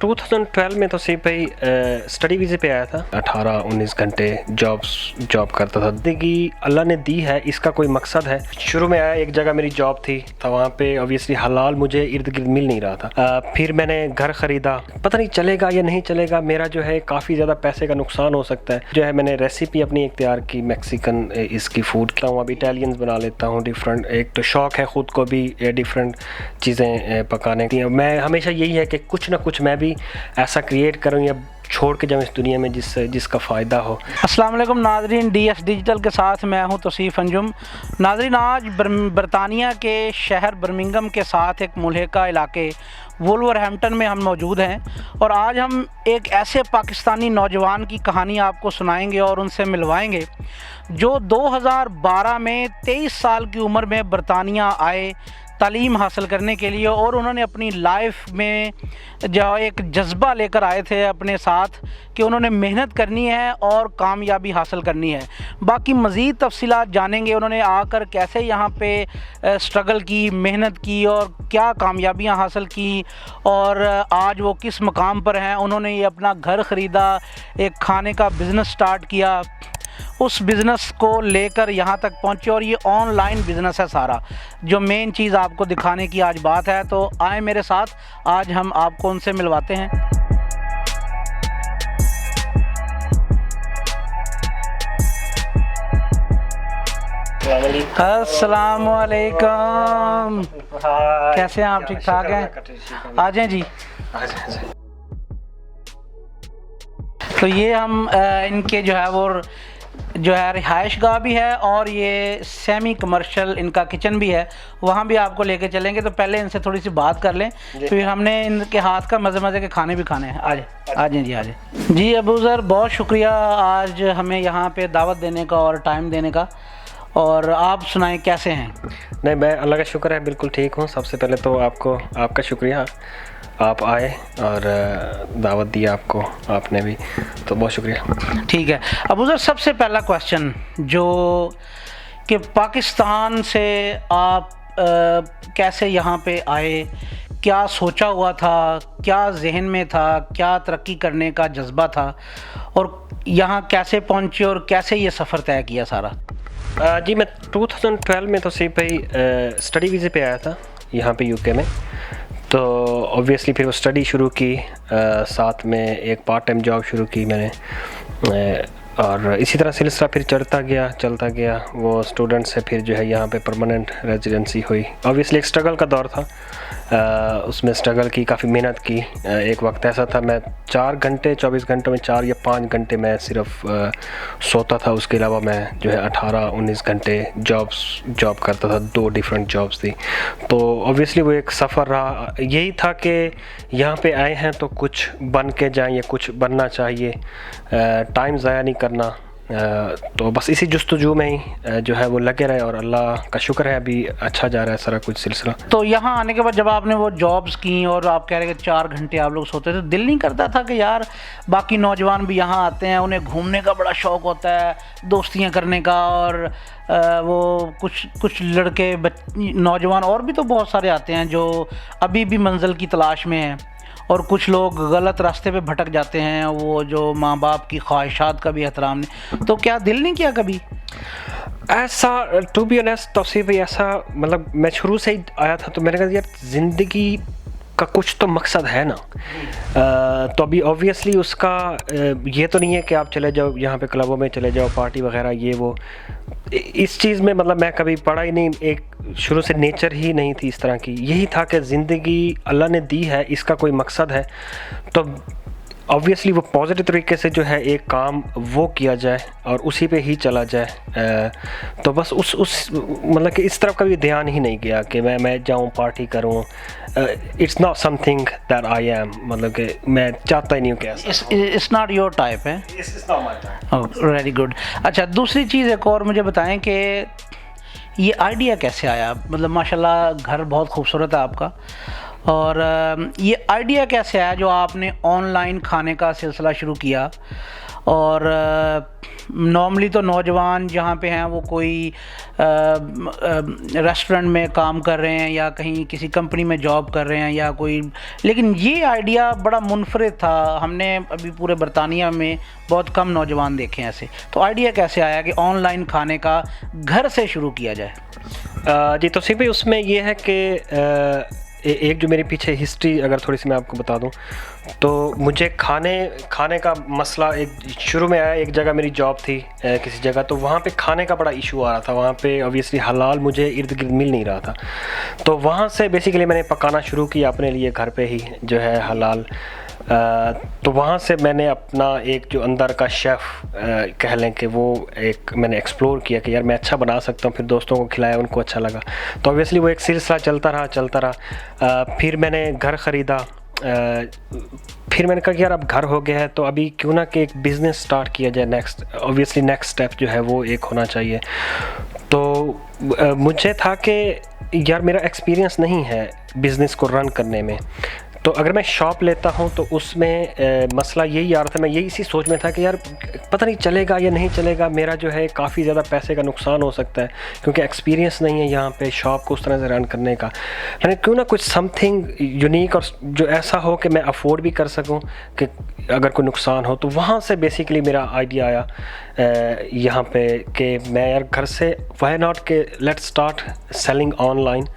2012 में तो सिर्फ भाई स्टडी वीज़े पे आया था। 18-19 घंटे जॉब करता था। जिंदगी अल्लाह ने दी है, इसका कोई मकसद है। शुरू में आया, एक जगह मेरी जॉब थी तो वहाँ पे ऑब्वियसली हलाल मुझे इर्द गिर्द मिल नहीं रहा था। फिर मैंने घर ख़रीदा, पता नहीं चलेगा या नहीं चलेगा, मेरा जो है काफ़ी ज़्यादा पैसे का नुकसान हो सकता है। जो है मैंने रेसिपी अपनी इख्तियार की मैक्सिकन इसकी फ़ूड की हूँ, अब इटालियंस बना लेता हूँ डिफरेंट। एक तो शौक़ है ख़ुद को भी डिफरेट चीज़ें पकाने की। मैं हमेशा यही है कि कुछ ना कुछ मैं भी ऐसा क्रिएट करूँ या छोड़ के जाऊँ इस दुनिया में जिसका फ़ायदा हो। अस्सलाम वालेकुम नाज़रीन, DS डिजिटल के साथ मैं हूं तौसीफ़ अंजुम। नाज़रीन, आज बरतानिया के शहर बर्मिंघम के साथ एक मुल्हिका इलाके वुल्वरहैम्पटन में हम मौजूद हैं और आज हम एक ऐसे पाकिस्तानी नौजवान की कहानी आपको सुनाएंगे और उनसे मिलवाएंगे जो 2012 में 23 साल की उम्र में बरतानिया आए तालीम हासिल करने के लिए, और उन्होंने अपनी लाइफ में जो एक जज्बा लेकर आए थे अपने साथ कि उन्होंने मेहनत करनी है और कामयाबी हासिल करनी है। बाकी मज़ीद तफसीलात जानेंगे, उन्होंने आकर कैसे यहाँ पे स्ट्रगल की, मेहनत की और क्या कामयाबियाँ हासिल की और आज वो किस मकाम पर हैं। उन्होंने ये अपना घर ख़रीदा, एक खाने का बिज़नेस स्टार्ट किया, उस बिज़नेस को लेकर यहाँ तक पहुँचे और ये ऑनलाइन बिज़नेस है सारा। जो मेन चीज़ आपको दिखाने की आज बात है, तो आए मेरे साथ, आज हम आपको उनसे मिलवाते हैं। अस्सलाम वालेकुम, कैसे हैं आप? ठीक ठाक हैं? आ जाएं जी। तो ये हम इनके जो है रिहाइश गाह भी है और ये सेमी कमर्शियल इनका किचन भी है, वहाँ भी आपको लेके चलेंगे। तो पहले इनसे थोड़ी सी बात कर लें, फिर हमने इनके हाथ का मज़े मज़े के खाने भी खाने हैं। आ जाए जी, आ जाए जी। अबू ज़र, बहुत शुक्रिया आज हमें यहाँ पे दावत देने का और टाइम देने का। और आप सुनाएं, कैसे हैं? नहीं, मैं अल्लाह का शुक्र है बिल्कुल ठीक हूँ। सबसे पहले तो आपका शुक्रिया, आप आए और दावत दी आपको, आपने भी, तो बहुत शुक्रिया। ठीक है अबू ज़र, सबसे पहला क्वेश्चन जो कि पाकिस्तान से आप कैसे यहाँ पे आए, क्या सोचा हुआ था, क्या जहन में था, क्या तरक्की करने का जज्बा था और यहाँ कैसे पहुँचे और कैसे ये सफ़र तय किया सारा? जी, मैं 2012 में तो सिर्फ भाई स्टडी वीज़े पे आया था यहाँ पे यूके में। तो ऑब्वियसली फिर वो स्टडी शुरू की, साथ में एक पार्ट टाइम जॉब शुरू की मैंने, और इसी तरह सिलसिला फिर चलता गया। वो स्टूडेंट से फिर जो है यहाँ पे परमानेंट रेजिडेंसी हुई। ऑब्वियसली एक स्ट्रगल का दौर था, उसमें स्ट्रगल की, काफ़ी मेहनत की। एक वक्त ऐसा था मैं 24 घंटों में 4 या 5 घंटे मैं सिर्फ सोता था। उसके अलावा मैं जो है 18-19 घंटे जॉब करता था। 2 डिफरेंट जॉब्स थी। तो ऑब्वियसली वो एक सफ़र रहा। यही था कि यहाँ पे आए हैं तो कुछ बन के जाएँ या कुछ बनना चाहिए, टाइम ज़ाया नहीं करना। तो बस इसी जुस्तजू में ही जो है वो लगे रहे और अल्लाह का शुक्र है अभी अच्छा जा रहा है सारा कुछ सिलसिला। तो यहाँ आने के बाद जब आपने वो जॉब्स की और आप कह रहे कि 4 घंटे आप लोग सोते थे, दिल नहीं करता था कि यार बाकी नौजवान भी यहाँ आते हैं, उन्हें घूमने का बड़ा शौक़ होता है, दोस्तियाँ करने का, और वो कुछ लड़के नौजवान और भी तो बहुत सारे आते हैं जो अभी भी मंजिल की तलाश में हैं, और कुछ लोग गलत रास्ते पे भटक जाते हैं, वो जो माँ बाप की ख्वाहिशात का भी एहतराम नहीं। तो क्या दिल नहीं किया कभी ऐसा? टू बी ऑनेस्ट तौसीफ़, ऐसा मतलब मैं शुरू से ही आया था तो मैंने कहा यार ज़िंदगी का कुछ तो मकसद है ना। तो अभी ऑब्वियसली उसका ये तो नहीं है कि आप चले जाओ यहाँ पे क्लबों में चले जाओ, पार्टी वगैरह ये वो, इस चीज़ में मतलब मैं कभी पढ़ा ही नहीं। एक शुरू से नेचर ही नहीं थी इस तरह की। यही था कि ज़िंदगी अल्लाह ने दी है, इसका कोई मकसद है, तो ऑब्वियसली वो पॉजिटिव तरीके से जो है एक काम वो किया जाए और उसी पे ही चला जाए। तो बस उस मतलब कि इस तरफ कभी ध्यान ही नहीं गया कि मैं जाऊँ पार्टी करूँ। It's not something that I am, मतलब कि मैं चाहता ही नहीं हूँ कि इट्स नॉट योर टाइप है। It's not my type. Very good. अच्छा, दूसरी चीज़ एक और मुझे बताएं कि ये आइडिया कैसे आया? मतलब माशाल्लाह घर बहुत खूबसूरत है आपका, और ये आइडिया कैसे आया जो आपने ऑनलाइन खाने का सिलसिला शुरू किया और नॉर्मली तो नौजवान जहाँ पे हैं वो कोई रेस्टोरेंट में काम कर रहे हैं या कहीं किसी कंपनी में जॉब कर रहे हैं या कोई, लेकिन ये आइडिया बड़ा मुनफरिद था। हमने अभी पूरे बरतानिया में बहुत कम नौजवान देखे हैं ऐसे। तो आइडिया कैसे आया कि ऑनलाइन खाने का घर से शुरू किया जाए? जी तो भाई उसमें ये है कि एक जो मेरे पीछे हिस्ट्री अगर थोड़ी सी मैं आपको बता दूं, तो मुझे खाने का मसला एक शुरू में आया। एक जगह मेरी जॉब थी किसी जगह, तो वहाँ पे खाने का बड़ा इशू आ रहा था। वहाँ पे ऑब्वियसली हलाल मुझे इर्द गिर्द मिल नहीं रहा था, तो वहाँ से बेसिकली मैंने पकाना शुरू किया अपने लिए घर पे ही जो है हलाल। तो वहाँ से मैंने अपना एक जो अंदर का शेफ़ कह लें कि वो एक मैंने एक्सप्लोर किया कि यार मैं अच्छा बना सकता हूँ। फिर दोस्तों को खिलाया, उनको अच्छा लगा, तो ऑब्वियसली वो एक सिलसिला चलता रहा। फिर मैंने घर ख़रीदा। फिर मैंने कहा कि यार अब घर हो गया है तो अभी क्यों ना कि एक बिज़नेस स्टार्ट किया जाए। नेक्स्ट स्टेप जो है वो एक होना चाहिए। तो मुझे था कि यार मेरा एक्सपीरियंस नहीं है बिज़नेस को रन करने में, तो अगर मैं शॉप लेता हूं तो उसमें मसला यही आ रहा था। मैं यही इसी सोच में था कि यार पता नहीं चलेगा या नहीं चलेगा, मेरा जो है काफ़ी ज़्यादा पैसे का नुकसान हो सकता है क्योंकि एक्सपीरियंस नहीं है यहाँ पे शॉप को उस तरह से रन करने का। मैंने क्यों ना कुछ समथिंग यूनिक और जो ऐसा हो कि मैं अफोर्ड भी कर सकूँ कि अगर कोई नुकसान हो। तो वहाँ से बेसिकली मेरा आइडिया आया यहाँ पे कि मैं यार घर से व्हाई नॉट के लेट्स स्टार्ट सेलिंग ऑनलाइन।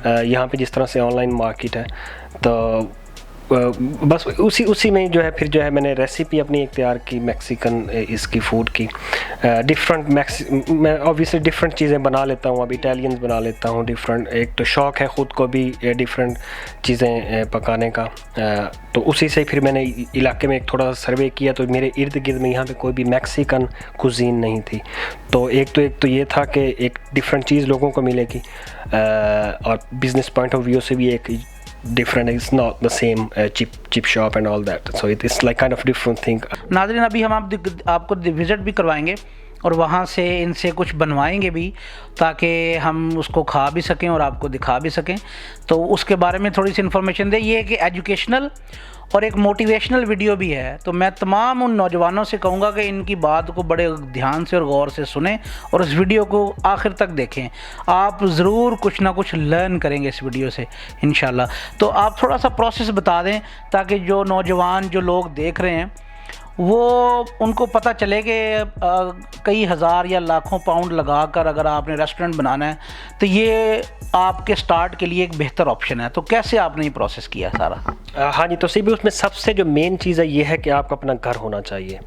यहाँ पे जिस तरह से ऑनलाइन मार्केट है, तो बस उसी में जो है फिर जो है मैंने रेसिपी अपनी एक तैयार की मैक्सिकन इसकी फ़ूड की। मैं ऑब्वियसली डिफरेंट चीज़ें बना लेता हूँ, अब इटालियंस बना लेता हूँ डिफरेंट। एक तो शौक़ है ख़ुद को भी डिफरेंट चीज़ें पकाने का। तो उसी से फिर मैंने इलाके में एक थोड़ा सा सर्वे किया, तो मेरे इर्द गिर्द में यहाँ पे कोई भी मैक्सिकन कुजीन नहीं थी। तो एक तो ये था कि एक डिफरेंट चीज़ लोगों को मिलेगी और बिज़नेस पॉइंट ऑफ व्यू से भी एक different. It's not the same chip shop and all that, so it is like kind of different thing. नाज़रीन, अभी हम आपको विज़िट भी करवाएंगे और वहाँ से इनसे कुछ बनवाएंगे भी ताकि हम उसको खा भी सकें और आपको दिखा भी सकें। तो उसके बारे में थोड़ी सी इन्फॉर्मेशन दें। ये है कि एजुकेशनल और एक मोटिवेशनल वीडियो भी है। तो मैं तमाम उन नौजवानों से कहूँगा कि इनकी बात को बड़े ध्यान से और गौर से सुनें और इस वीडियो को आखिर तक देखें। आप ज़रूर कुछ ना कुछ लर्न करेंगे इस वीडियो से इंशाल्लाह। तो आप थोड़ा सा प्रोसेस बता दें ताकि जो नौजवान जो लोग देख रहे हैं वो उनको पता चले कि कई हज़ार या लाखों पाउंड लगाकर अगर आपने रेस्टोरेंट बनाना है तो ये आपके स्टार्ट के लिए एक बेहतर ऑप्शन है। तो कैसे आपने ये प्रोसेस किया सारा? हाँ जी, तो भी उसमें सबसे जो मेन चीज़ है ये है कि आपका अपना घर होना चाहिए।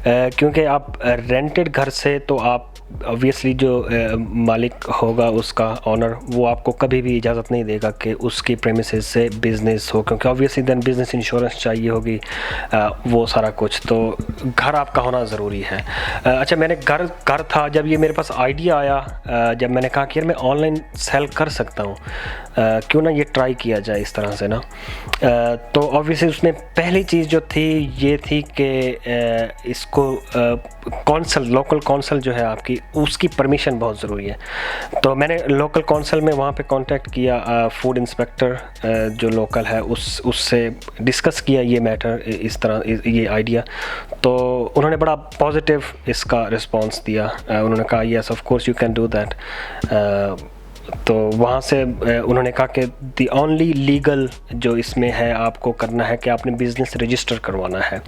क्योंकि आप रेंटेड घर से तो आप ऑब्वियसली जो मालिक होगा उसका ऑनर वो आपको कभी भी इजाज़त नहीं देगा कि उसकी प्रेमिसेस से बिज़नेस हो, क्योंकि ऑब्वियसली देन बिज़नेस इंश्योरेंस चाहिए होगी वो सारा कुछ। तो घर आपका होना ज़रूरी है। अच्छा, मैंने घर था जब ये मेरे पास आइडिया आया, जब मैंने कहा कि यार मैं ऑनलाइन सेल कर सकता हूँ, क्यों ना ये ट्राई किया जाए इस तरह से ना। तो ऑब्वियसली उसमें पहली चीज़ जो थी ये थी कि इसको लोकल कौंसल जो है आपकी उसकी परमिशन बहुत ज़रूरी है। तो मैंने लोकल कौंसल में वहाँ पे कांटेक्ट किया, फूड इंस्पेक्टर जो लोकल है उससे डिस्कस किया ये मैटर, इस तरह ये आइडिया। तो उन्होंने बड़ा पॉजिटिव इसका रिस्पांस दिया। उन्होंने कहा yes of course you can do that. तो वहाँ से उन्होंने कहा कि दी ओनली लीगल जो इसमें है आपको करना है कि आपने बिज़नेस रजिस्टर करवाना है।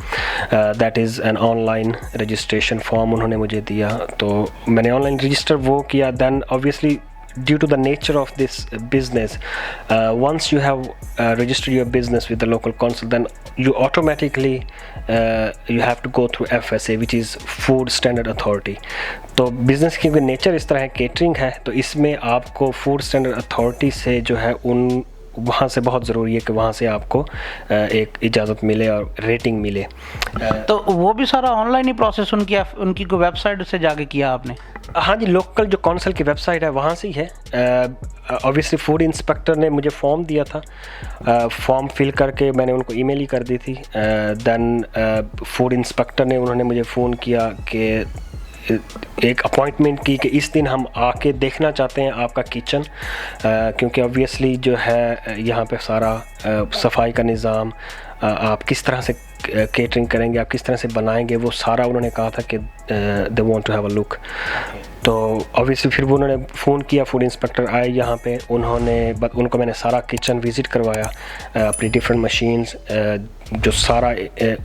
That is an online registration form उन्होंने मुझे दिया। तो मैंने ऑनलाइन रजिस्टर वो किया। Then obviously due to the nature of this business, once you have registered your business with the local council, then you automatically you have to go through FSA, which is Food Standard Authority. तो business की क्योंकि nature इस तरह है, catering है, तो इसमें आपको फूड स्टैंडर्ड अथॉरिटी से जो है वहाँ से बहुत ज़रूरी है कि वहाँ से आपको एक इजाज़त मिले और रेटिंग मिले। तो वो भी सारा ऑनलाइन ही प्रोसेस उनकी कोई वेबसाइट से जाके किया आपने? हाँ जी, लोकल जो कौंसल की वेबसाइट है वहाँ से ही है। ऑब्वियसली फूड इंस्पेक्टर ने मुझे फॉर्म दिया था, फॉर्म फिल करके मैंने उनको ईमेल ही कर दी थी। देन फूड इंस्पेक्टर ने उन्होंने मुझे फ़ोन किया कि एक अपॉइंटमेंट की कि इस दिन हम आके देखना चाहते हैं आपका किचन, क्योंकि ऑब्वियसली जो है यहाँ पे सारा सफाई का निज़ाम आप किस तरह से केटरिंग करेंगे, आप किस तरह से बनाएंगे, वो सारा उन्होंने कहा था कि they want to have a look. तो ऑब्वियसली फिर वो उन्होंने फ़ोन किया, फूड इंस्पेक्टर आए यहाँ पे, उनको मैंने सारा किचन विज़िट करवाया, अपनी डिफरेंट मशीन्स जो सारा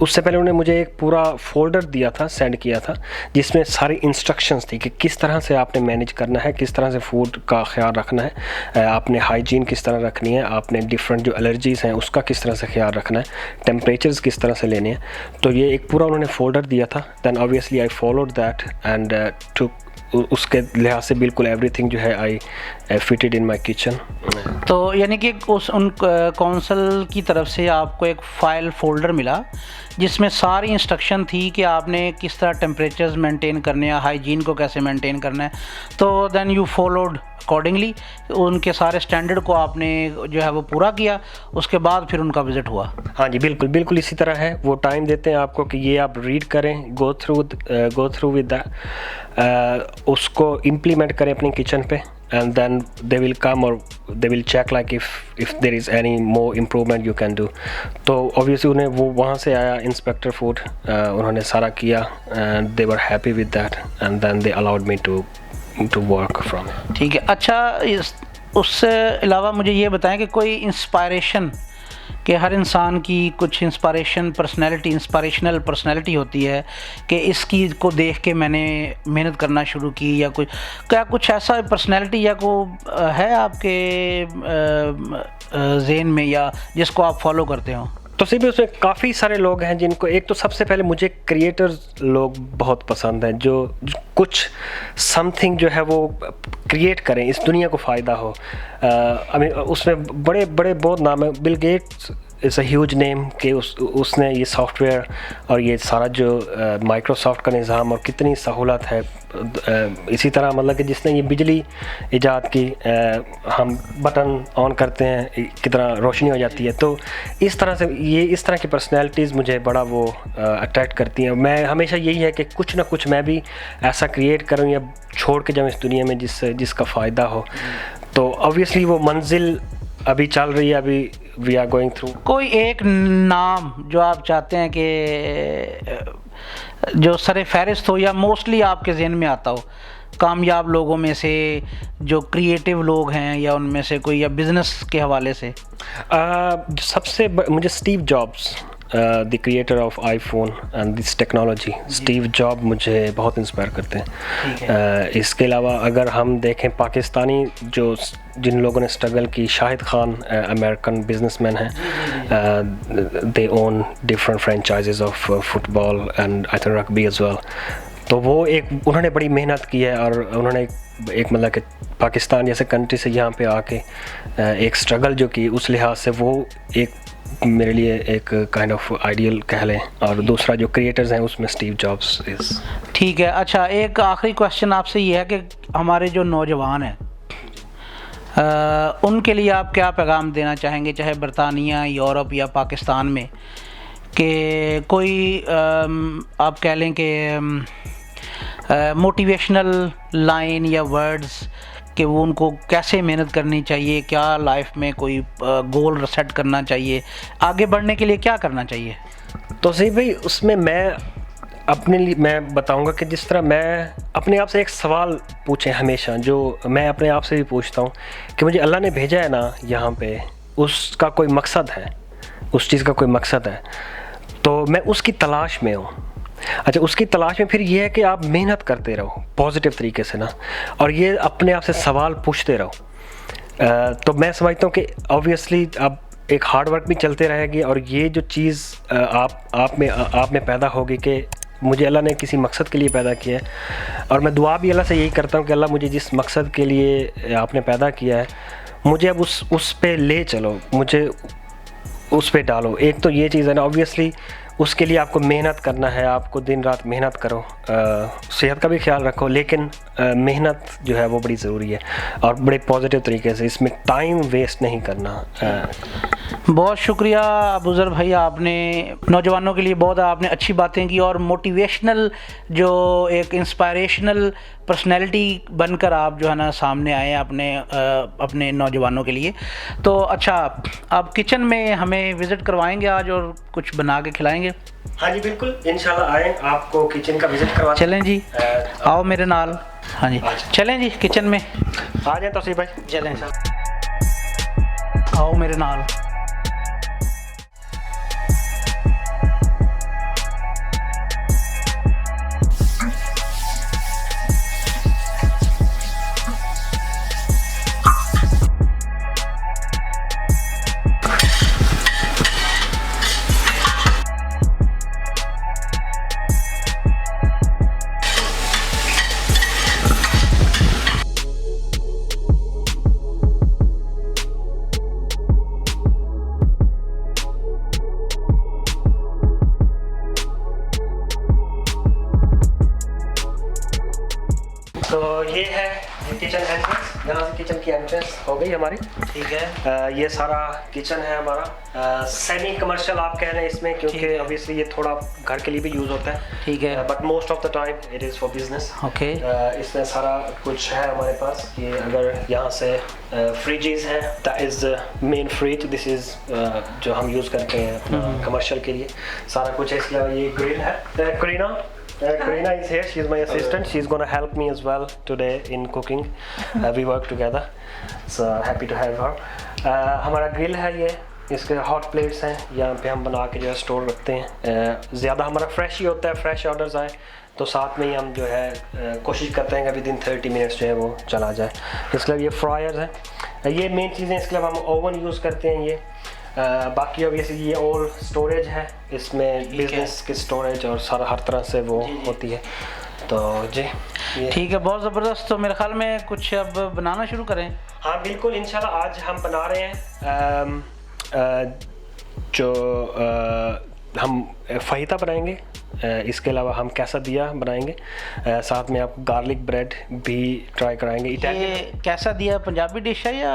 उससे पहले उन्होंने मुझे एक पूरा फ़ोल्डर दिया था, सेंड किया था, जिसमें सारी इंस्ट्रक्शंस थी कि किस तरह से आपने मैनेज करना है, किस तरह से फूड का ख्याल रखना है, आपने हाइजीन किस तरह रखनी है, आपने डिफरेंट जो एलर्जीज़ हैं उसका किस तरह से ख्याल रखना है, टेम्परेचर्स किस तरह से लेने हैं। तो ये एक पूरा उन्होंने फ़ोल्डर दिया था। Then obviously I followed that and to उसके लिहाज से बिल्कुल एवरीथिंग जो है I fitted in my kitchen. तो यानी कि उन काउंसिल की तरफ से आपको एक फ़ाइल फ़ोल्डर मिला जिसमें सारी इंस्ट्रक्शन थी कि आपने किस तरह टेम्परेचर्स मेंटेन करने हैं, हाइजीन को कैसे मेंटेन करना है। तो देन यू फॉलोड अकॉर्डिंगली, उनके सारे स्टैंडर्ड को आपने जो है वो पूरा किया, उसके बाद फिर उनका विज़िट हुआ। हाँ जी, बिल्कुल बिल्कुल इसी तरह है। वो टाइम देते हैं आपको कि ये आप रीड करें, गो थ्रू विद दैट, उसको इम्प्लीमेंट करें अपनी किचन पे, and then they will come or they will check like if there is any more improvement you can do। तो obviously उन्हें वो वहाँ से आया इंस्पेक्टर फूड, उन्होंने सारा किया and they were happy with that and then they allowed me to work from it। ठीक है। अच्छा, उससे अलावा मुझे ये बताएं कि कोई इंस्पायरेशन, कि हर इंसान की कुछ इंस्पायरेशनल पर्सनैलिटी होती है कि इसकी को देख के मैंने मेहनत करना शुरू की, या क्या कुछ ऐसा पर्सनैलिटी या कोई है आपके ज़हन में या जिसको आप फॉलो करते हो? तो सिर्फ उसमें काफ़ी सारे लोग हैं जिनको, एक तो सबसे पहले मुझे क्रिएटर्स लोग बहुत पसंद हैं जो कुछ समथिंग जो है वो क्रिएट करें, इस दुनिया को फ़ायदा हो। उसमें बड़े बड़े बहुत नाम है। Bill Gates is a huge name कि उसने ये सॉफ्टवेयर और ये सारा जो माइक्रोसॉफ्ट का निज़ाम और कितनी सहूलत है। इसी तरह मतलब कि जिसने ये बिजली ईजाद की, हम बटन ऑन करते हैं कितना रोशनी हो जाती है। तो इस तरह से इस तरह की पर्सनैलिटीज़ मुझे बड़ा वो अट्रैक्ट करती हैं। मैं हमेशा यही है कि कुछ ना कुछ मैं भी ऐसा क्रिएट करूँ या छोड़ के जाऊँ इस दुनिया में जिसका फ़ायदा हो। तो ऑब्वियसली वो मंजिल अभी चल रही है, अभी वी आर गोइंग थ्रू। कोई एक नाम जो आप चाहते हैं कि जो सरे फहरिस्त हो या मोस्टली आपके जहन में आता हो, कामयाब लोगों में से जो क्रिएटिव लोग हैं, या उनमें से कोई, या बिज़नेस के हवाले से? सबसे मुझे Steve jobs, the creator of iPhone and this technology, Steve job मुझे बहुत इंस्पायर करते हैं। इसके अलावा अगर हम देखें पाकिस्तानी जिन लोगों ने स्ट्रगल की, शाहिद खान अमेरिकन बिजनेसमैन हैं, they own different franchises of football and I think rugby as well. तो वो उन्होंने बड़ी मेहनत की है और उन्होंने एक मतलब कि पाकिस्तान जैसे कंट्री से यहाँ पे आके एक स्ट्रगल जो की, उस लिहाज से वो एक मेरे लिए एक काइंड ऑफ आइडियल कह लें। और दूसरा जो क्रिएटर्स हैं उसमें स्टीव जॉब्स इज़। ठीक है। अच्छा, एक आखिरी क्वेश्चन आपसे ये है कि हमारे जो नौजवान हैं उनके लिए आप क्या पैगाम देना चाहेंगे, चाहे बरतानिया, यूरोप या पाकिस्तान में, कि कोई आप कह लें कि मोटिवेशनल लाइन या वर्ड्स कि वो उनको कैसे मेहनत करनी चाहिए, क्या लाइफ में कोई गोल सेट करना चाहिए, आगे बढ़ने के लिए क्या करना चाहिए? तो सही भाई, उसमें मैं अपने लिए मैं बताऊंगा कि जिस तरह मैं अपने आप से एक सवाल पूछें हमेशा, जो मैं अपने आप से भी पूछता हूँ कि मुझे अल्लाह ने भेजा है ना यहाँ पे, उसका कोई मकसद है, उस चीज़ का कोई मकसद है, तो मैं उसकी तलाश में हूँ। अच्छा, उसकी तलाश में फिर ये है कि आप मेहनत करते रहो पॉजिटिव तरीके से ना, और ये अपने आप से सवाल पूछते रहो। तो मैं समझता हूँ कि ऑब्वियसली अब एक हार्ड वर्क भी चलते रहेगी, और ये जो चीज़ आप में पैदा होगी कि मुझे अल्लाह ने किसी मकसद के लिए पैदा किया है, और मैं दुआ भी अल्लाह से यही करता हूँ कि अल्लाह मुझे जिस मकसद के लिए आपने पैदा किया है, मुझे अब उस पे ले चलो, मुझे उस पे डालो। एक तो ये चीज़ है ना, ऑब्वियसली उसके लिए आपको मेहनत करना है, आपको दिन रात मेहनत करो, सेहत का भी ख्याल रखो, लेकिन मेहनत जो है वो बड़ी ज़रूरी है, और बड़े पॉजिटिव तरीके से, इसमें टाइम वेस्ट नहीं करना। बहुत शुक्रिया अबूज़र भाई, आपने नौजवानों के लिए बहुत आपने अच्छी बातें की और मोटिवेशनल जो एक इंस्पायरेशनल पर्सनैलिटी बनकर आप जो है ना सामने आए अपने नौजवानों के लिए। तो अच्छा, आप किचन में हमें विज़िट करवाएंगे आज और कुछ बना के खिलाएंगे? हाँ जी बिल्कुल, इंशाल्लाह आए, आपको किचन का विजिट करवा। चलें जी, आओ मेरे नाल। हाँ जी चलें जी किचन में, आ जाए तौसीफ भाई, चलें आओ मेरे नाल। तो ये है किचन एंट्रेंस, यहाँ से किचन की एंट्रेंस हो गई हमारी। ठीक है, ये सारा किचन है हमारा, सेमी कमर्शियल आप कह रहे हैं इसमें, क्योंकि ऑब्वियसली ये थोड़ा घर के लिए भी यूज़ होता है। ठीक है, but most of the time it is for business. Okay. इसमें सारा कुछ है हमारे पास। ये अगर यहाँ से फ्रिजेस हैं, that is main fridge, this is जो हम यूज़ करते हैं अपना कमर्शियल के लिए, सारा कुछ है। इसके अलावा ये ग्रिल है। Karina is here. She's my assistant. She's gonna help me as well today in cooking. We work together. So happy to have her. हमारा ग्रिल है ये, इसके हॉट प्लेट्स हैं, यहाँ पे हम बना के जो है स्टोर रखते हैं। ज़्यादा हमारा फ्रेश ही होता है, फ्रेश ऑर्डर्स आए तो साथ में ही हम जो है कोशिश करते हैं कि विदिन 30 मिनट्स जो है वो चला जाए। इसके अलावा ये फ्रायर्स हैं, ये मेन चीज़ें। इसके अलावा हम ओवन यूज़ करते हैं ये। बाकी ऑब्वियसली ये और स्टोरेज है, इसमें बिजनेस की स्टोरेज और सारा हर तरह से वो होती है। तो जी ठीक है, बहुत ज़बरदस्त। तो मेरे ख्याल में कुछ अब बनाना शुरू करें। हाँ बिल्कुल, इंशाल्लाह आज हम बना रहे हैं हम फ़हीता बनाएंगे। इसके अलावा हम कैसादिया बनाएंगे, साथ में आप गार्लिक ब्रेड भी ट्राई कराएंगे। ये कैसादिया पंजाबी डिश है या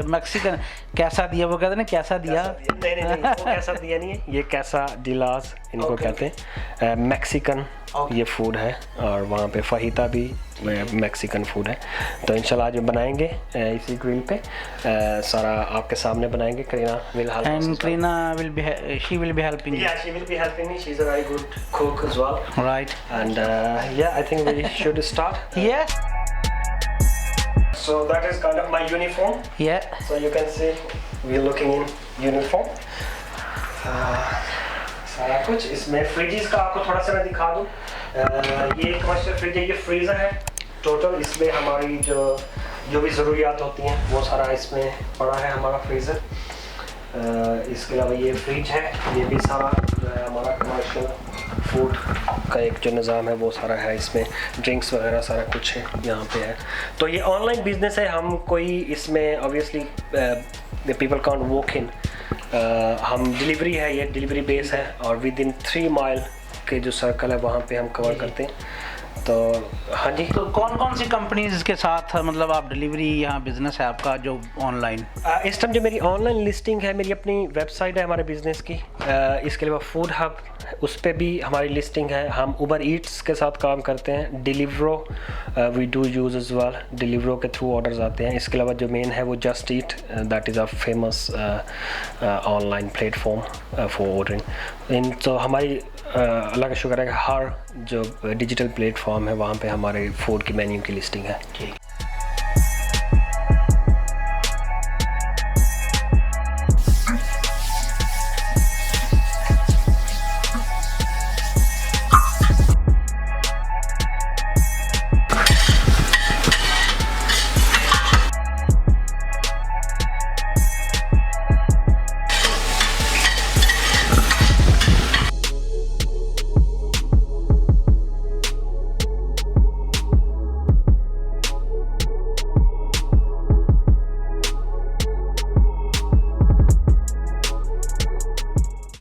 मैक्सिकन? कैसादिया वो कहते हैं ना, कैसादिया? नहीं, वो कैसादिया नहीं है, ये कैसाडिलास इनको कहते हैं। मैक्सिकन ये फूड है, और वहाँ पे फ़हीता भी मैक्सिकन फूड है। तो इंशाल्लाह आज बनाएंगे इसी ग्रिल पे, सारा आपके सामने बनाएंगे। Kareena will help us. And Karina she will be helping you. Yeah, she will be helping me. She's a very good cook as well. Right. And yeah, I think we should start. Yeah. So that is kind of my uniform. Yeah. So you can see we're looking in uniform. सारा कुछ इसमें। Freezes का आपको थोड़ा सा मैं दिखा दूँ। ये कमर्शियल फ्रिज है, ये फ्रीज़र है टोटल। इसमें हमारी जो भी ज़रूरियात होती हैं वो सारा इसमें पड़ा है हमारा फ्रीज़र। इसके अलावा ये फ्रिज है, ये भी सारा जो है हमारा कमर्शियल फूड का एक जो निज़ाम है वो सारा है इसमें। ड्रिंक्स वगैरह सारा कुछ है यहाँ पे है। तो ये ऑनलाइन बिजनेस है, हम कोई इसमें obviously people can't walk in. हम डिलीवरी है, ये डिलीवरी बेस है, और विद इन 3 माइल के जो सर्कल है वहाँ पे हम कवर करते हैं। तो हाँ जी। तो कौन कौन सी कंपनीज के साथ मतलब आप डिलीवरी यहाँ बिजनेस है आपका जो ऑनलाइन? इस टाइम जो मेरी ऑनलाइन लिस्टिंग है, मेरी अपनी वेबसाइट है हमारे बिज़नेस की। इसके अलावा फूड हब, उस पर भी हमारी लिस्टिंग है। हम उबर ईट्स के साथ काम करते हैं। Deliveroo we do use as well, Deliveroo के थ्रू ऑर्डर्स आते हैं। इसके अलावा जो मेन है वो Just Eat, that is a famous online platform for ordering in. तो हमारी अल्लाह का शुक्र है कि हर जो डिजिटल प्लेटफॉर्म है वहाँ पे हमारे फूड की मेन्यू की लिस्टिंग है। ठीक।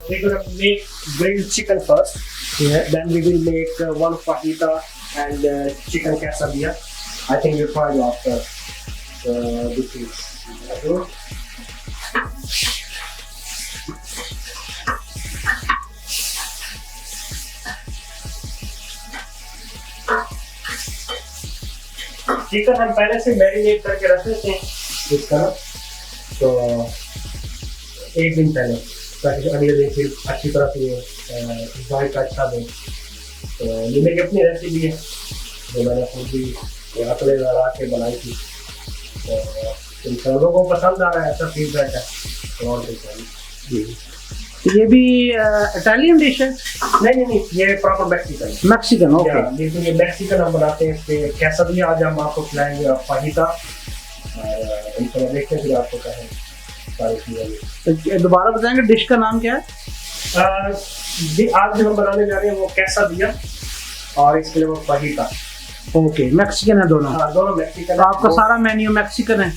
We're gonna make grilled chicken first. Yeah. Then we will make one fajita and chicken quesadilla. I think we'll try after the things. Chicken हम पहले से मैरिनेट करके रख देते हैं इसका ना, तो एक दिन पहले, ताकि अगले दिन फिर अच्छी तरह से जायका अच्छा दे। तो ये मेरी अपनी रेसिपी है जो मैंने खुद भी अपने लगा के बनाई थी, तो लोगों को पसंद आ रहा है, अच्छा फीडबैक है। तो और जी, ये भी इटालियन डिश है? नहीं, ये प्रॉपर मैक्सिकन है। Mexican, okay. लेकिन ये मैक्सिकन हम बनाते हैं, इसके कैसा भी आज हम आपको खिलाएंगे, फाहिता देखते हैं फिर आपको कहें सारी चीज़ें। दोबारा बताएंगे डिश का नाम क्या है? आज जो हम बनाने जा रहे हैं वो कैसा दिया, और इसके लिए वो फाहिता। ओके, मैक्सिकन है दोनों? हाँ, दोनों मैक्सिकन। आपका सारा मेन्यू मैक्सिकन है?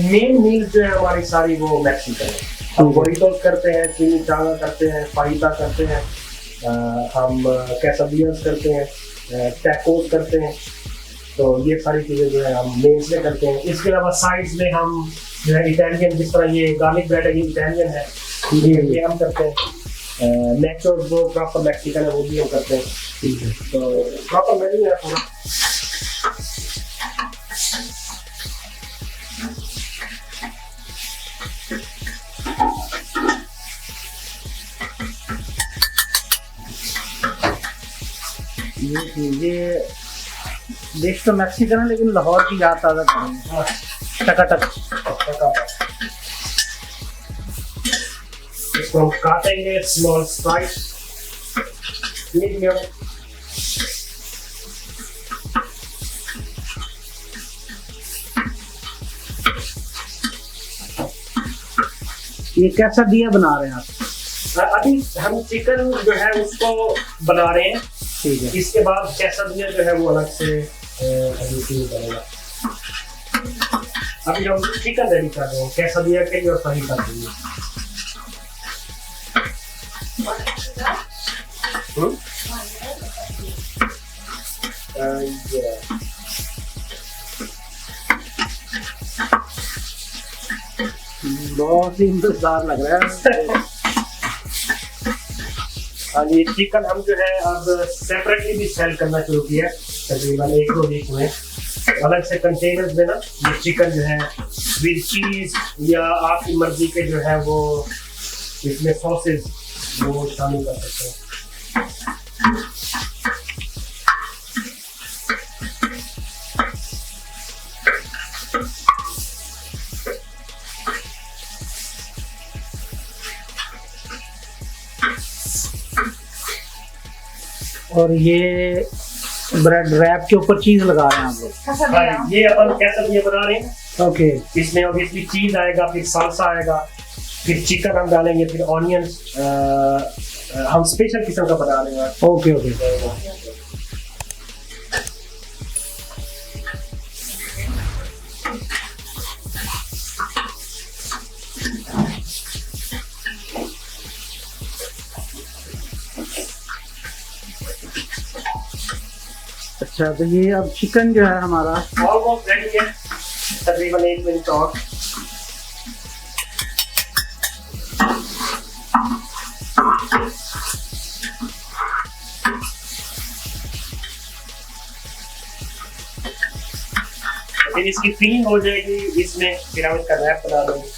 मेन मील जो है हमारी सारी वो मैक्सिकन है। हम बोरिटोस करते हैं, चीनी चांगा करते हैं, फाहिता करते हैं, हम कैसादियास करते हैं, टैकोस करते हैं। तो ये सारी चीज़ें जो है हम मेन्स में करते हैं। इसके अलावा साइड्स में हम जो है इटालियन, जिस तरह ये गार्लिक ब्रेड है, ये इटालियन है, ये हम करते हैं। नेचोस जो प्रॉपर मैक्सिकन है वो भी हम करते हैं। तो प्रॉपर मेन्यू है पूरा। ये डिश तो मैक्सिकन है, लेकिन लाहौर की याद ताज़ा करेंगे। टकाटक। इसको हम काटेंगे स्मॉल स्लाइस, मीडियम। ये कैसा दिया बना रहे हैं आप? अभी हम चिकन जो है उसको बना रहे हैं, ठीक है। इसके बाद कैसा दिया जो है वो अलग से अभी शुरू करेगा। अभी हम चिकन रेडी कर रहे हैं कैसा दिया के लिए और सही कर देंगे। बहुत ही इंतजार लग रहा है। हाँ, ये चिकन हम जो है अब सेपरेटली भी सेल करना शुरू किया, तकरीबन 1-2 वीक में। अलग से कंटेनर्स में ना ये चिकन जो है विद चीज या आपकी मर्जी के जो है वो इसमें सॉसेज वो शामिल कर सकते हैं। और ये ब्रेड रैप के ऊपर चीज लगा रहे हैं आप लोग? हाँ, ये अपन कैसा दिया बना रहे हैं। ओके। इसमें ऑब्वियसली चीज आएगा, फिर साल्सा आएगा, फिर चिकन हम डालेंगे, फिर ऑनियंस हम स्पेशल किस्म का बना रहे हैं। Okay okay. अच्छा, तो ये अब चिकन जो है हमारा ऑलमोस्ट रेडी है, तकरीबन 1 मिनट और। फिर इसकी फिलिंग हो जाएगी इसमें, फिर हम इसका रैप बना देंगे।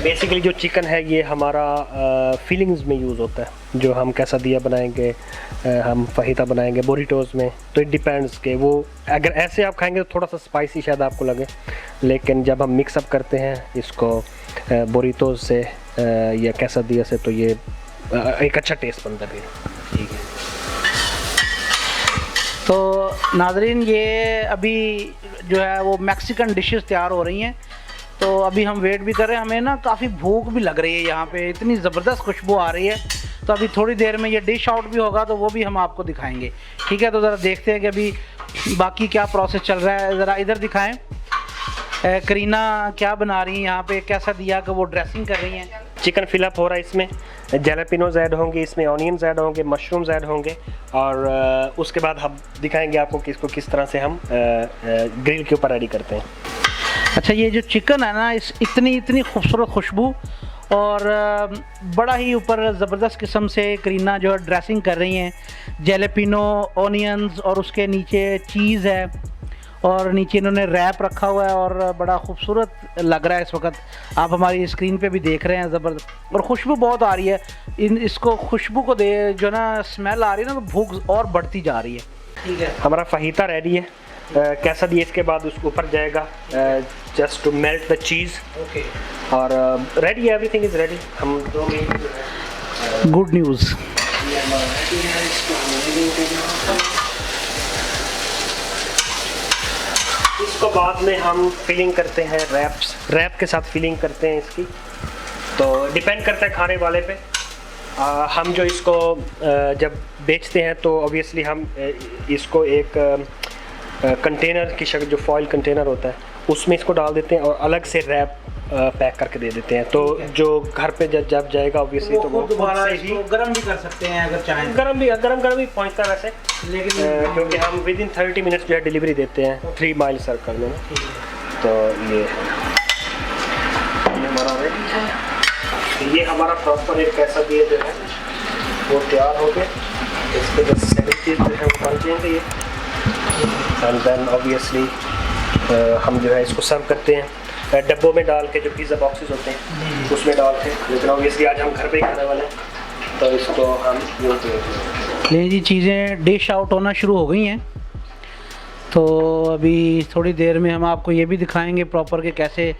बेसिकली जो चिकन है ये हमारा फीलिंग्स में यूज़ होता है। जो हम कैसा दिया बनाएंगे, हम फहीता बनाएंगे बोरिटोज़ में, तो इट डिपेंड्स के वो अगर ऐसे आप खाएंगे तो थोड़ा सा स्पाइसी शायद आपको लगे, लेकिन जब हम मिक्सअप करते हैं इसको बोरिटोज़ से या कैसा दिया से, तो ये एक अच्छा टेस्ट बनता है। ठीक है। तो नाज़रीन, ये अभी जो है वो मैक्सिकन डिशेस तैयार हो रही हैं, तो अभी हम वेट भी कर रहे हैं। हमें ना काफ़ी भूख भी लग रही है, यहाँ पे इतनी ज़बरदस्त खुशबू आ रही है। तो अभी थोड़ी देर में ये डिश आउट भी होगा, तो वो भी हम आपको दिखाएंगे। ठीक है, तो ज़रा देखते हैं कि अभी बाकी क्या प्रोसेस चल रहा है। ज़रा इधर दिखाएं, करीना क्या बना रही हैं यहाँ पे, कैसा दिया कि वो ड्रेसिंग कर रही हैं। चिकन फिलअप हो रहा है, इसमें जैलापिनोज ऐड होंगे, इसमें ऑनियंस ऐड होंगे, मशरूम्स ऐड होंगे, और उसके बाद हम दिखाएंगे आपको कि इसको किस तरह से हम ग्रिल के ऊपर रेडी करते हैं। अच्छा, ये जो चिकन है ना, इस इतनी इतनी खूबसूरत खुशबू और बड़ा ही ऊपर ज़बरदस्त किस्म से करीना जो है ड्रेसिंग कर रही हैं, जैलेपिनो, ऑनियंस और उसके नीचे चीज़ है और नीचे इन्होंने रैप रखा हुआ है और बड़ा खूबसूरत लग रहा है। इस वक्त आप हमारी स्क्रीन पे भी देख रहे हैं, ज़बरदस्त और खुशबू बहुत आ रही है। इसको खुशबू को दे जो ना स्मेल आ रही है ना, तो भूख और बढ़ती जा रही है। ठीक है, हमारा फहीता रेडी है। कैसा दिए इसके बाद उसके ऊपर जाएगा just to melt the cheese. Okay, और रेडी, एवरीथिंग इज़ रेडी। हम 2 मिनट गुड न्यूज़। इसको बाद में हम फिलिंग करते हैं, रैप के साथ फिलिंग करते हैं इसकी। तो डिपेंड करता है खाने वाले पे। हम जो इसको जब बेचते हैं तो ऑब्वियसली हम इसको एक कंटेनर की शक्ल, जो फॉइल कंटेनर होता है, उसमें इसको डाल देते हैं और अलग से रैप पैक करके दे देते हैं। तो जो घर पे जब जाएगा ऑब्वियसली तो वो दोबारा खुद से ही गर्म भी कर सकते हैं अगर चाहें। गरम भी पहुंचता है वैसे, लेकिन क्योंकि हम विद इन 30 मिनट्स जो है डिलीवरी देते हैं 3 माइल सर्कल में। तो ये हमारा रेडी है। ये हमारा प्रॉपर एक कैसा दिए जो है वो तैयार हो गए। इसके बस 7 चीज़ जो है वो बन जाएंगे ये। एंड देन ऑब्वियसली हम जो है इसको सर्व करते हैं डब्बों में डाल के, जो पिज़्ज़ा बॉक्सेस होते हैं उसमें डाल के। लेकिन ऑब्वियसली आज हम घर पे ही खाने वाले हैं तो इसको हम यूज़ करेंगे। ले जी, चीज़ें डिश आउट होना शुरू हो गई हैं। तो अभी थोड़ी देर में हम आपको ये भी दिखाएंगे प्रॉपर कि कैसे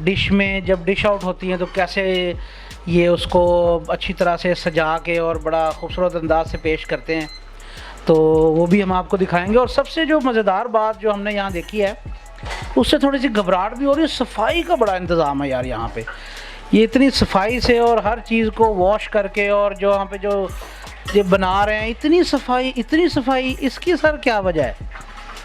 डिश में जब डिश आउट होती हैं तो कैसे ये उसको अच्छी तरह से सजा के और बड़ा खूबसूरत अंदाज से पेश करते हैं। तो वो भी हम आपको दिखाएंगे। और सबसे जो मज़ेदार बात जो हमने यहाँ देखी है, उससे थोड़ी सी घबराहट भी हो रही है। सफाई का बड़ा इंतज़ाम है यार यहाँ पे। ये इतनी सफाई से और हर चीज़ को वॉश करके, और जो यहाँ पे जो ये बना रहे हैं, इतनी सफाई, इसकी सर क्या वजह है?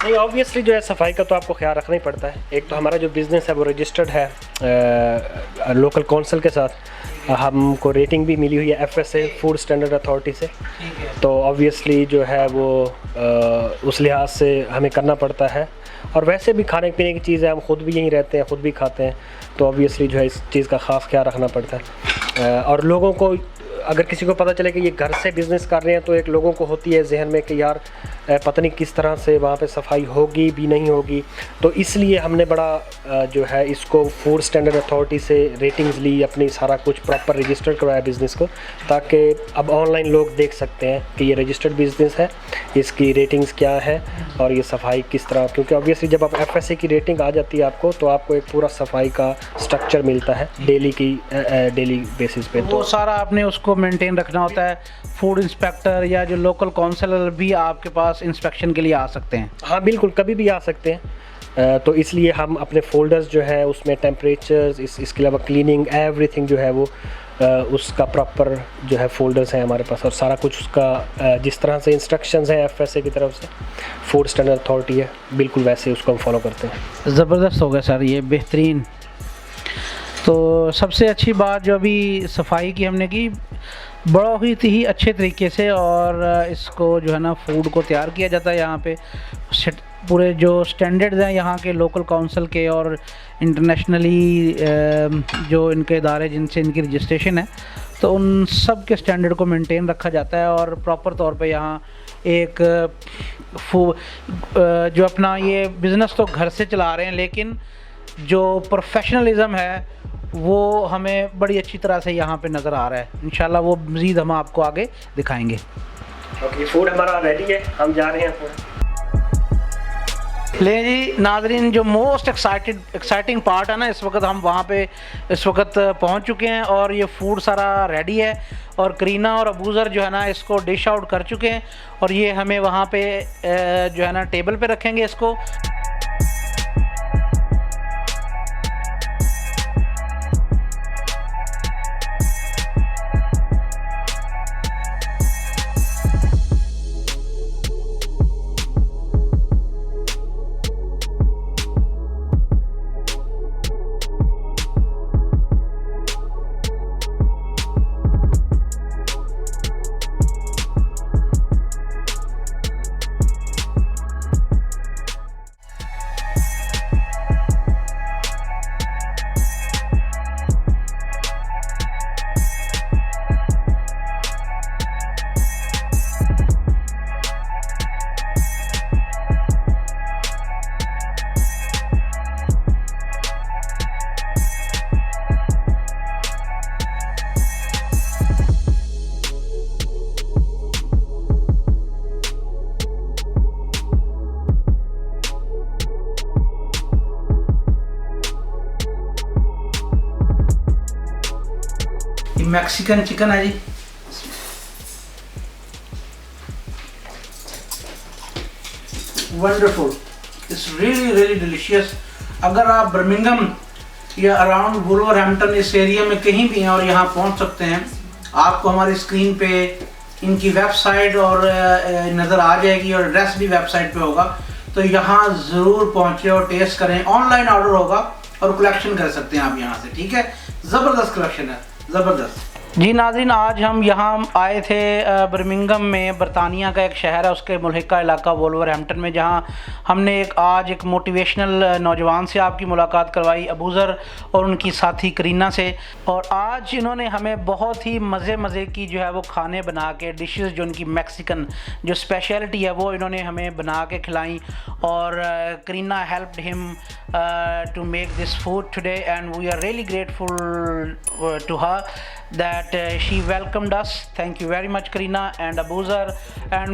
नहीं, ऑब्वियसली जो है सफाई का तो आपको ख्याल रखना ही पड़ता है। एक तो हमारा जो बिज़नेस है वो रजिस्टर्ड है लोकल काउंसिल के साथ। हमको रेटिंग भी मिली हुई है FSA, फूड स्टैंडर्ड अथॉरिटी से। तो ऑब्वियसली जो है वो उस लिहाज से हमें करना पड़ता है। और वैसे भी खाने पीने की चीज़ है, हम ख़ुद भी यहीं रहते हैं, ख़ुद भी खाते हैं, तो ऑब्वियसली जो है इस चीज़ का ख़ास ख्याल रखना पड़ता है। और लोगों को अगर किसी को पता चले कि ये घर से बिज़नेस कर रहे हैं तो एक लोगों को होती है जहन में कि यार पता नहीं किस तरह से वहाँ पे सफाई होगी भी नहीं होगी। तो इसलिए हमने बड़ा जो है इसको फूड स्टैंडर्ड अथॉरिटी से रेटिंग्स ली, अपनी सारा कुछ प्रॉपर रजिस्टर करवाया बिज़नेस को, ताकि अब ऑनलाइन लोग देख सकते हैं कि ये रजिस्टर्ड बिज़नेस है, इसकी रेटिंग्स क्या है और ये सफाई किस तरह। क्योंकि ऑब्वियसली जब आप FSA की रेटिंग आ जाती है आपको, तो आपको एक पूरा सफाई का स्ट्रक्चर मिलता है डेली बेसिस पे। तो सारा आपने उसको मेंटेन रखना होता है। फूड इंस्पेक्टर या जो लोकल काउंसलर भी आपके पास इंस्पेक्शन के लिए आ सकते हैं? हाँ बिल्कुल, कभी भी आ सकते हैं। तो इसलिए हम अपने फोल्डर्स जो है उसमें टेम्परेचर्स, इसके अलावा क्लीनिंग, एवरीथिंग जो है वो उसका प्रॉपर जो है फोल्डर्स हैं हमारे पास। और सारा कुछ उसका जिस तरह से इंस्ट्रक्शंस हैं FSA की तरफ से, फूड स्टैंडर्ड अथॉरिटी है, बिल्कुल वैसे उसको हम फॉलो करते हैं। ज़बरदस्त हो गया सर, ये बेहतरीन। तो सबसे अच्छी बात जो अभी सफाई की हमने की, बड़ा ही अच्छे तरीके से, और इसको जो है ना फूड को तैयार किया जाता है यहाँ पे। पूरे जो स्टैंडर्ड्स हैं यहाँ के लोकल काउंसिल के और इंटरनेशनली जो इनके इदारे जिनसे इनकी रजिस्ट्रेशन है, तो उन सब के स्टैंडर्ड को मेंटेन रखा जाता है। और प्रॉपर तौर पे यहाँ एक जो अपना ये बिज़नेस तो घर से चला रहे हैं, लेकिन जो प्रोफेशनलिज़म है वो हमें बड़ी अच्छी तरह से यहाँ पे नज़र आ रहा है। इंशाल्लाह वो मज़ीद हम आपको आगे दिखाएंगे। ओके, फूड हमारा रेडी है, हम जा रहे हैं। ले जी नाज़रीन, जो मोस्ट एक्साइटिंग पार्ट है ना, इस वक्त हम वहाँ पे इस वक्त पहुँच चुके हैं और ये फूड सारा रेडी है। और करीना और अबूज़र जो है ना इसको डिश आउट कर चुके हैं और ये हमें वहाँ पे जो है ना टेबल पे रखेंगे इसको। ये मैक्सिकन चिकन है जी। Wonderful, it's really really delicious. अगर आप बर्मिंघम या अराउंड वुल्वरहैम्पटन इस एरिया में कहीं भी हैं और यहाँ पहुँच सकते हैं, आपको हमारी स्क्रीन पे इनकी वेबसाइट और नज़र आ जाएगी और एड्रेस भी वेबसाइट पे होगा। तो यहाँ ज़रूर पहुँचे और टेस्ट करें। ऑनलाइन ऑर्डर होगा और कलेक्शन कर सकते हैं आप यहाँ से, ठीक है। ज़बरदस्त कलेक्शन है, ज़बरदस्त। जी नाज़रीन, आज हम यहाँ आए थे बर्मिंघम में, बरतानिया का एक शहर है, उसके मुल्हिका इलाका वुल्वरहैम्पटन में, जहाँ हमने आज एक मोटिवेशनल नौजवान से आपकी मुलाकात करवाई, अबूज़र और उनकी साथी करीना से। और आज इन्होंने हमें बहुत ही मज़े की जो है वो खाने बना के, डिशेस जो उनकी मैक्सिकन जो स्पेशलिटी है वो इन्होंने हमें बना के खिलाई। और Kareena helped him to make this food today and we are really grateful to her that she welcomed us. Thank you very much Kareena and Abuzar. And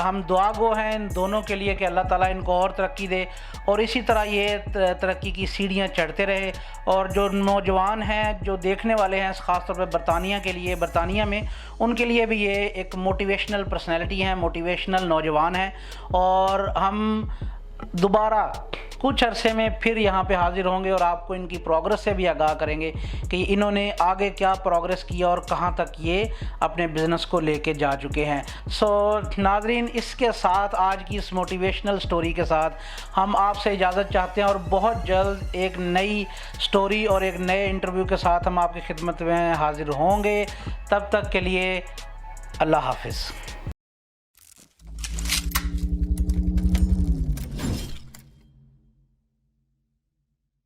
हम दुआ गो हैं इन दोनों के लिए कि अल्लाह ताला इनको और तरक्की दे और इसी तरह ये तरक्की की सीढ़ियाँ चढ़ते रहे। और जो नौजवान हैं, जो देखने वाले हैं, ख़ास तौर पे बरतानिया के लिए, बरतानिया में, उनके लिए भी ये एक मोटिवेशनल पर्सनैलिटी हैं, मोटिवेशनल नौजवान हैं। और हम दोबारा कुछ अरसे में फिर यहाँ पे हाज़िर होंगे और आपको इनकी प्रोग्रेस से भी आगाह करेंगे कि इन्होंने आगे क्या प्रोग्रेस किया और कहाँ तक ये अपने बिज़नेस को लेके जा चुके हैं। सो नाज़रीन, इसके साथ आज की इस मोटिवेशनल स्टोरी के साथ हम आपसे इजाज़त चाहते हैं और बहुत जल्द एक नई स्टोरी और एक नए इंटरव्यू के साथ हम आपकी खिदमत में हाज़िर होंगे। तब तक के लिए अल्लाह हाफ़िज़।